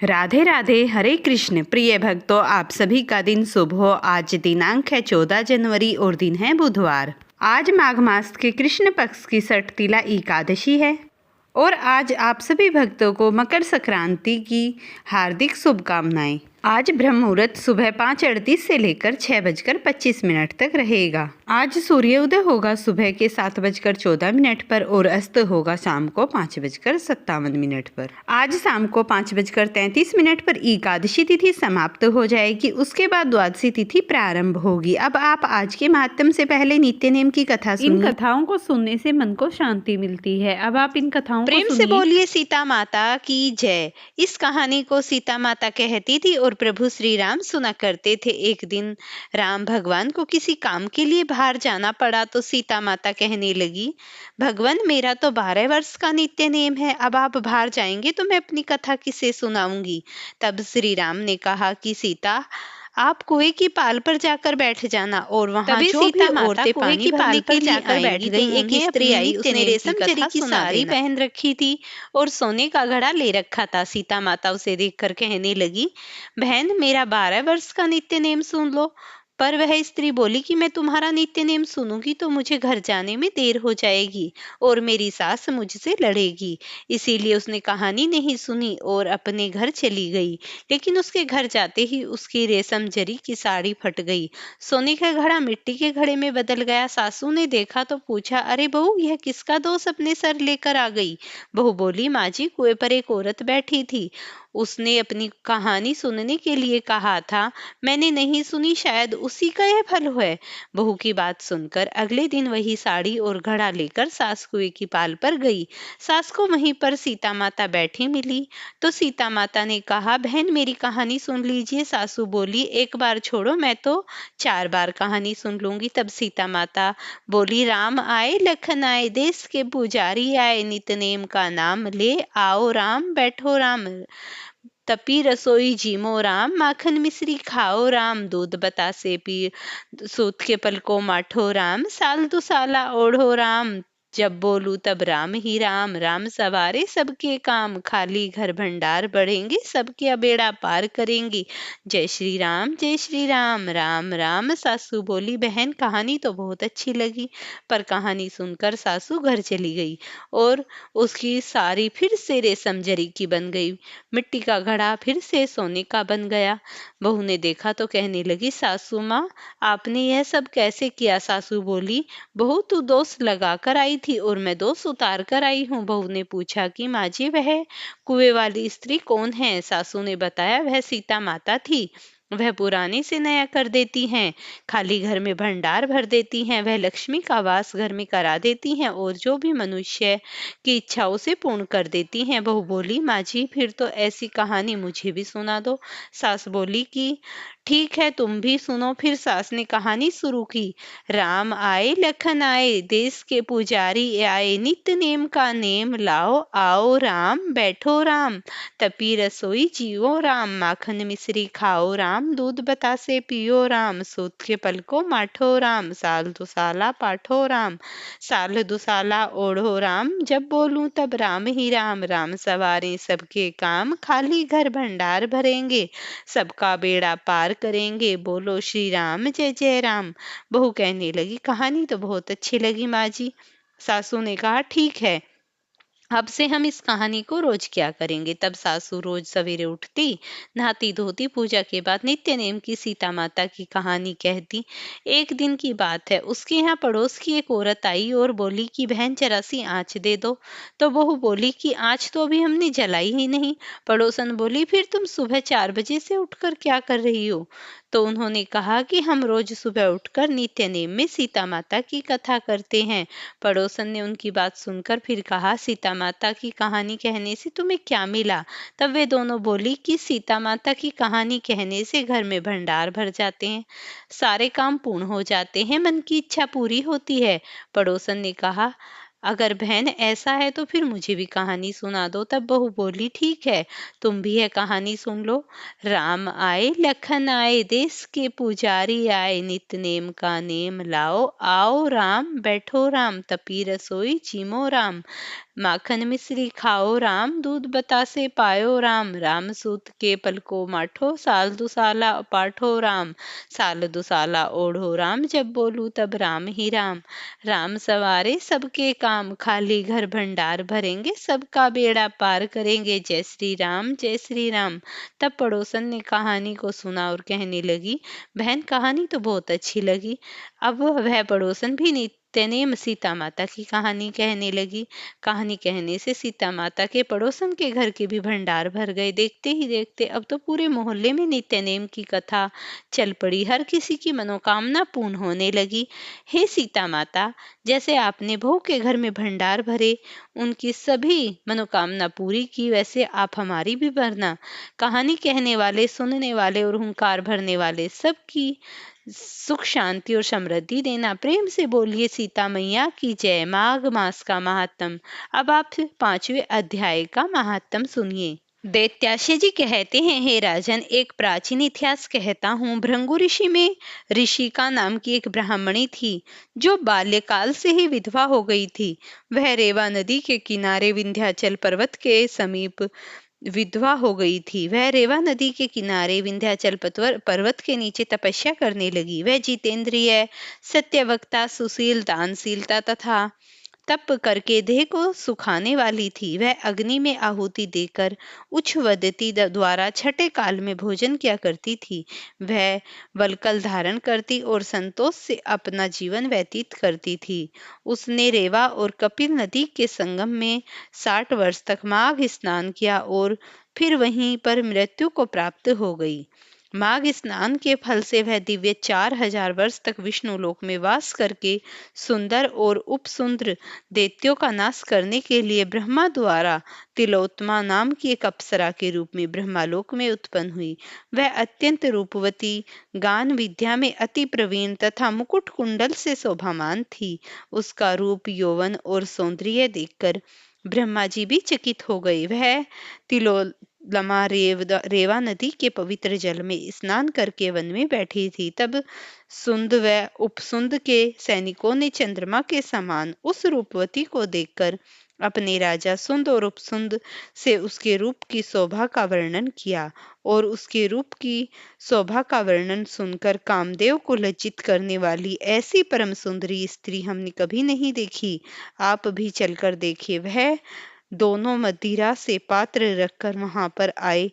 राधे राधे, हरे कृष्ण। प्रिय भक्तों, आप सभी का दिन शुभ हो। आज दिनांक है 14 जनवरी और दिन है बुधवार। आज माघ मास के कृष्ण पक्ष की षटतिला एकादशी है और आज आप सभी भक्तों को मकर संक्रांति की हार्दिक शुभकामनाएं। आज ब्रह्म मुहूर्त सुबह 5:38 से लेकर 6:25 तक रहेगा। आज सूर्योदय होगा सुबह के 7:14 पर और अस्त होगा शाम को 5:57 पर। आज शाम को 5:33 पर एकादशी तिथि समाप्त हो जाएगी। उसके बाद द्वादशी तिथि प्रारंभ होगी। अब आप आज के महात्म से पहले नित्य नेम की कथा सुनिए। इन कथाओं को सुनने से मन को शांति मिलती है। अब आप इन कथाओं को प्रेम से बोलिए सीता माता की जय। इस कहानी को सीता माता कहती थी और प्रभु श्री राम सुना करते थे। एक दिन राम भगवान को किसी काम के लिए बाहर जाना पड़ा तो सीता माता कहने लगी, भगवान मेरा तो 12 वर्ष का नित्य नेम है, अब आप बाहर जाएंगे तो मैं अपनी कथा किसे सुनाऊंगी। तब श्री राम ने कहा कि सीता आप कुएं की पाल पर जाकर बैठ जाना और वहां जो भी औरतें कुएं की पाल पर जाकर बैठ गई। एक स्त्री आई, उसने रेशम जरी की साड़ी पहन रखी थी और सोने का घड़ा ले रखा था। सीता माता उसे देखकर कहने लगी, बहन मेरा 12 वर्ष का नित्य नेम सुन लो। पर वह स्त्री बोली कि मैं तुम्हारा नित्य नेम सुनूंगी तो मुझे घर जाने में देर हो जाएगी और मेरी सास मुझसे लड़ेगी, इसीलिए उसने कहानी नहीं सुनी और अपने घर चली गई। लेकिन उसके घर जाते ही उसकी रेशम जरी की साड़ी फट गई, सोने का घड़ा मिट्टी के घड़े में बदल गया। सासू ने देखा तो पूछा, अरे बहू यह किसका दोष अपने सर लेकर आ गई। बहू बोली, माँ जी कुएं पर एक औरत बैठी थी, उसने अपनी कहानी सुनने के लिए कहा था, मैंने नहीं सुनी, शायद उसी का यह फल है। बहू की बात सुनकर अगले दिन वही साड़ी और घड़ा लेकर सास कुएं की पाल पर गई। सास को वहीं पर सीता माता बैठी मिली तो सीता माता ने कहा, बहन मेरी कहानी सुन लीजिए। सासू बोली, एक बार छोड़ो, मैं तो 4 बार कहानी सुन लूंगी। तब सीता माता बोली, राम आए लखन आए, देश के पुजारी आए, नित नेम का नाम ले आओ राम, बैठो राम, तपी रसोई जीमो राम, माखन मिश्री खाओ राम, दूध बतासे पी, सूत के पल को माठो राम, साल दो साला ओढ़ो राम, जब बोलू तब राम ही राम, राम सवारे सबके काम, खाली घर भंडार बढ़ेंगे, सबके बेड़ा पार करेंगे, जय श्री राम जय श्री राम, राम राम। सासू बोली, बहन कहानी तो बहुत अच्छी लगी, पर कहानी सुनकर सासू घर चली गई और उसकी साड़ी फिर से रेशम जरी की बन गई, मिट्टी का घड़ा फिर से सोने का बन गया। बहू ने देखा तो कहने लगी, सासू माँ आपने यह सब कैसे किया। सासू बोली, बहू तू दोष लगा कर आई थी और मैं दोष उतार कर आई हूँ। बहू ने पूछा कि माँ जी वह कुएं वाली स्त्री कौन है। सासू ने बताया, वह सीता माता थी, वह पुराने से नया कर देती हैं, खाली घर में भंडार भर देती हैं, वह लक्ष्मी का वास घर में करा देती हैं और जो भी मनुष्य की इच्छाओं से पूर्ण कर देती हैं। बहू बोली, माँ जी फिर तो ऐसी कहानी मुझे भी सुना दो। सास बोली कि ठीक है तुम भी सुनो। फिर सास ने कहानी शुरू की, राम आए लखन आए, देश के पुजारी आए, नित्य नेम का नेम लाओ आओ राम, बैठो राम, तपी रसोई जियो राम, माखन मिश्री खाओ राम, दूध बतासे पियो राम, सूत के पल को माठो राम, साल दुसाला पाठो राम, साल दुसाला ओढ़ो राम, जब बोलूं तब राम ही राम, राम सवारे सबके काम, खाली घर भंडार भरेंगे, सबका बेड़ा पार करेंगे, बोलो श्री राम जय जय राम। बहू कहने लगी, कहानी तो बहुत अच्छी लगी माँ जी। सासू ने कहा, ठीक है अब से हम इस कहानी को रोज क्या करेंगे। तब सासू रोज सवेरे उठती, नहाती धोती, पूजा के बाद नित्य नेम की सीता माता की कहानी कहती। एक दिन की बात है, उसके यहाँ पड़ोस की एक औरत आई और बोली कि बहन जरा सी आँच दे दो। तो बहू बोली कि आँच तो अभी हमने जलाई ही नहीं। पड़ोसन बोली, फिर तुम सुबह 4 बजे से उठकर क्या कर रही हो। तो उन्होंने कहा कि हम रोज सुबह उठकर नित्य नेम में सीता माता की कथा करते हैं। पड़ोसन ने उनकी बात सुनकर फिर कहा, सीता माता की कहानी कहने से तुम्हें क्या मिला। तब वे दोनों बोली कि सीता माता की कहानी कहने से घर में भंडार भर जाते हैं, सारे काम पूर्ण हो जाते हैं, मन की इच्छा पूरी होती है। पड़ोसन ने कहा, अगर बहन ऐसा है तो फिर मुझे भी कहानी सुना दो। तब बहू बोली, ठीक है तुम भी यह कहानी सुन लो। राम आए लखन आए, देश के पुजारी आए, नित नेम का नेम लाओ आओ राम, बैठो राम, तपी रसोई जीमो राम, माखन मिश्री खाओ राम, दूध बतासे पायो राम। राम सूत के पलको माठो, साल दुसाला पाठो राम। साल दुसाला ओढ़ो राम, जब बोलू तब राम ही राम। राम सवारे सबके काम, खाली घर भंडार भरेंगे, सबका बेड़ा पार करेंगे। जय श्री राम, जय श्री राम। तब पड़ोसन ने कहानी को सुना और कहने लगी, बहन कहानी तो बहुत अच्छी लगी। अब वह पड़ोसन भी नित्य सीता माता की कहानी कहने लगी। कहानी कहने से सीता माता के पड़ोसन के घर के भी भंडार भर गए। देखते ही देखते अब तो पूरे मोहल्ले में नित्य नेम की कथा चल पड़ी। हर किसी की मनोकामना पूर्ण होने लगी। हे सीता माता, जैसे आपने बहू के घर में भंडार भरे, उनकी सभी मनोकामना पूरी की, वैसे आप हमारी भी भरना। कहानी कहने वाले, सुनने वाले और हुंकार भरने वाले सबकी सुख शांति और समृद्धि देना। प्रेम से बोलिए सीता मैया की जय। माघ मास का महात्म। अब आप 5वें अध्याय का महात्म सुनिए। दैत्याशी जी कहते हैं, हे राजन, एक प्राचीन इतिहास कहता हूँ। भृंगु ऋषि में ऋषिका नाम की एक ब्राह्मणी थी, जो बाल्यकाल से ही विधवा हो गई थी। वह रेवा नदी के किनारे विंध्याचल पर्वत के समीप विधवा हो गई थी। वह रेवा नदी के किनारे विंध्याचल पर्वत के नीचे तपस्या करने लगी। वह जितेंद्रिय, सत्यवक्ता, सुशील, दानशीलता तथा तप करके देह को सुखाने वाली थी। वह अग्नि में आहुति देकर उच्छवदती द्वारा छठे काल में भोजन किया करती थी। वह वल्कल धारण करती और संतोष से अपना जीवन व्यतीत करती थी। उसने रेवा और कपिल नदी के संगम में 60 वर्ष तक माघ स्नान किया और फिर वहीं पर मृत्यु को प्राप्त हो गई। माघ स्नान के फल से वह दिव्य 4000 वर्ष तक विष्णु लोक में वास करके सुंदर और उपसुंदर दैत्यों का नाश करने के लिए ब्रह्मा द्वारा तिलोत्तमा नाम की एक अप्सरा के रूप में ब्रह्मालोक में उत्पन्न हुई। वह अत्यंत रूपवती, गान विद्या में अति प्रवीण तथा मुकुट कुंडल से शोभामान थी। उसका रूप, यौवन और सौंदर्य देखकर ब्रह्मा जी भी चकित हो गए। वह तिलोत्तमा रेवा नदी के पवित्र जल में स्नान करके वन में बैठी थी। तब सुंद व उपसुंद के सैनिकों ने चंद्रमा के समान उस रूपवती को देखकर अपने राजा सुंद और उपसुंद से उसके रूप की शोभा का वर्णन किया, और उसके रूप की शोभा का वर्णन सुनकर कामदेव को लज्जित करने वाली ऐसी परम सुंदरी स्त्री हमने कभी नहीं देखी। आप भी चलकर देखिए। वह दोनों मदिरा से पात्र रखकर वहां पर आए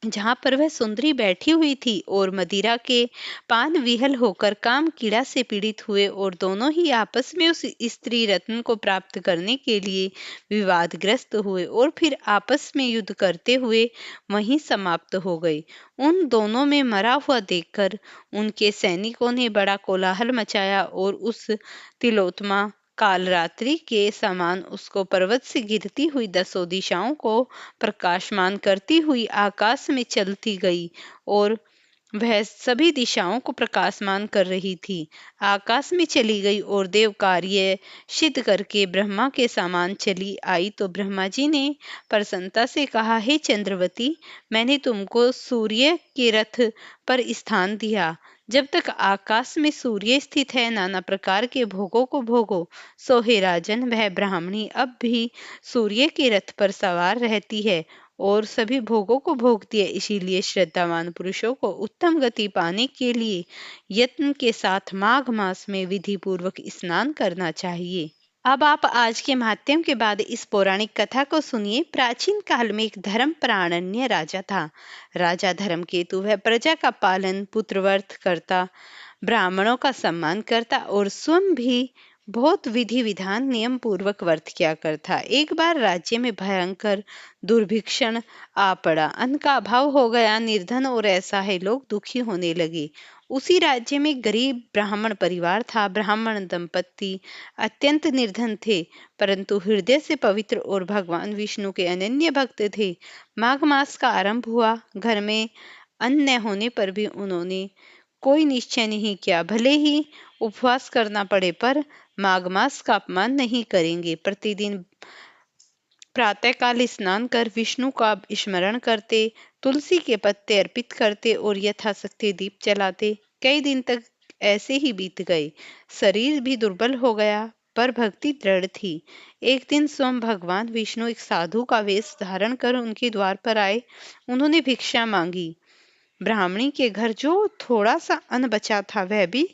जहां पर वह सुंदरी बैठी हुई थी, और मदिरा के पान विहल होकर काम कीड़ा से पीड़ित हुए, और दोनों ही आपस में उस स्त्री रत्न को प्राप्त करने के लिए विवादग्रस्त हुए और फिर आपस में युद्ध करते हुए वहीं समाप्त हो गए। उन दोनों में मरा हुआ देखकर उनके सैनिकों ने बड़ा कोलाहल मचाया और उस तिलोत्तमा कालरात्रि के समान उसको पर्वत से गिरती हुई 10 दिशाओं को प्रकाशमान करती हुई आकाश में चलती गई, और वह सभी दिशाओं को प्रकाशमान कर रही थी। आकाश में चली गई और देव कार्य सिद्ध करके ब्रह्मा के समान चली आई। तो ब्रह्मा जी ने प्रसन्नता से कहा, हे चंद्रवती, मैंने तुमको सूर्य के रथ पर स्थान दिया। जब तक आकाश में सूर्य स्थित है, नाना प्रकार के भोगों को भोगो। सो हे राजन, वह ब्राह्मणी अब भी सूर्य के रथ पर सवार रहती है और सभी भोगों को भोगती है। इसीलिए श्रद्धावान पुरुषों को उत्तम गति पाने के लिए यत्न के साथ माघ मास में विधि पूर्वक स्नान करना चाहिए। अब आप आज के महात्म्य के बाद इस पौराणिक कथा को सुनिए। प्राचीन काल में एक धर्मपरायण राजा था। राजा धर्मकेतु वह प्रजा का पालन, पुत्रवर्थ करता, ब्राह्मणों का सम्मान करता और स्वयं भी बहुत विधि विधान नियम पूर्वक व्रत किया करता। एक बार राज्य में भयंकर दुर्भिक्षण आ पड़ा। अन्न का अभाव हो गया। निर्धन और असहाय लोग दुखी होने लगे। उसी राज्य में गरीब ब्राह्मण परिवार था। ब्राह्मण दंपति अत्यंत निर्धन थे, परंतु हृदय से पवित्र और भगवान विष्णु के अनन्य भक्त थे। माघ मास का आरंभ हुआ। घर में अन्न न होने पर भी उन्होंने कोई निश्चय नहीं किया। भले ही उपवास करना पड़े, पर माघ मास का अपमान नहीं करेंगे। प्रतिदिन प्रातःकाल स्नान कर विष्णु का स्मरण करते, तुलसी के पत्ते अर्पित करते और यथाशक्ति दीप जलाते। कई दिन तक ऐसे ही बीत गए। शरीर भी दुर्बल हो गया, पर भक्ति दृढ़ थी। एक दिन स्वयं भगवान विष्णु एक साधु का वेश धारण कर उनके द्वार पर आए। उन्होंने भिक्षा मांगी। ब्राह्मणी के घर जो थोड़ा सा अन्न बचा था वह भी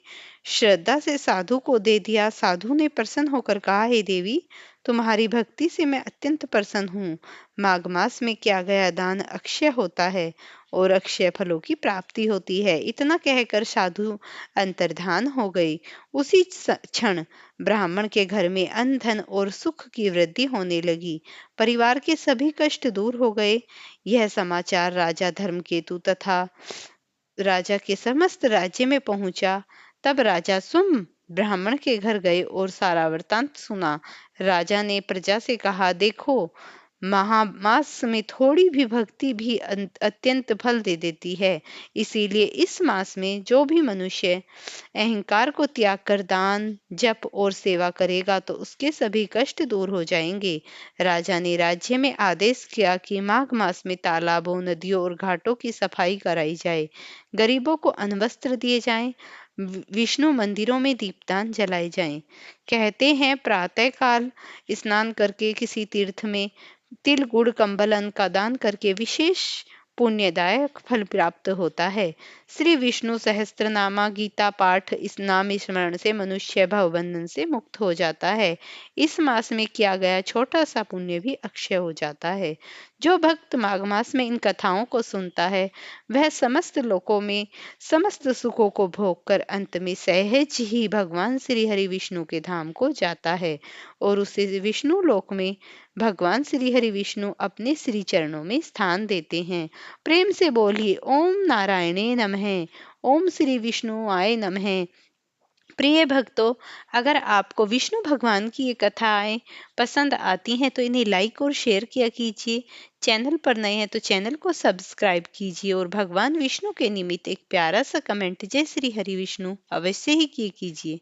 श्रद्धा से साधु को दे दिया। साधु ने प्रसन्न होकर कहा, हे देवी, तुम्हारी भक्ति से मैं अत्यंत प्रसन्न हूँ। माघ मास में किया गया दान अक्षय होता है और अक्षय फलों की प्राप्ति होती है। इतना कहकर साधु अंतर्धान हो गए। उसी क्षण ब्राह्मण के घर में अन्न धन और सुख की वृद्धि होने लगी। परिवार के सभी कष्ट दूर हो गए। यह समाचार राजा धर्मकेतु तथा राजा के समस्त राज्य में पहुंचा। तब राजा स्वयं ब्राह्मण के घर गए और सारा वृतांत सुना। राजा ने प्रजा से कहा, देखो, महामास में थोड़ी भी भक्ति भी अत्यंत फल दे देती है। इसीलिए इस मास में जो भी मनुष्य अहंकार को त्याग कर दान, जप और सेवा करेगा तो उसके सभी कष्ट दूर हो जाएंगे। राजा ने राज्य में आदेश किया कि माघ मास में तालाबों, नदियों और घाटों की सफाई कराई जाए, गरीबों को अन्न वस्त्र दिए जाएं, विष्णु मंदिरों में दीपदान जलाए जाएं। कहते हैं प्रातः काल स्नान करके किसी तीर्थ में तिल गुड़ कंबल अन्न का दान करके विशेष पुण्यदायक फल प्राप्त होता है। श्री विष्णु सहस्त्रनामा गीता पाठ इस नाम स्मरण से मनुष्य भवबंधन से मुक्त हो जाता है। इस मास में किया गया छोटा सा पुण्य भी अक्षय हो जाता है। जो भक्त माघ मास में इन कथाओं को सुनता है वह समस्त लोकों में समस्त सुखों को भोग कर अंत में सहज ही भगवान श्री हरि विष्णु के धाम को जाता है और उसे विष्णु लोक में भगवान श्री हरि विष्णु अपने श्री चरणों में स्थान देते हैं। प्रेम से बोलिए ओम नारायणे नमः, ओम श्री विष्णु आय नमः। प्रिय भक्तों, अगर आपको विष्णु भगवान की ये कथाएं पसंद आती हैं तो इन्हें लाइक और शेयर किया कीजिए। चैनल पर नए हैं तो चैनल को सब्सक्राइब कीजिए और भगवान विष्णु के निमित्त एक प्यारा सा कमेंट जय श्री हरि विष्णु अवश्य ही किए कीजिए।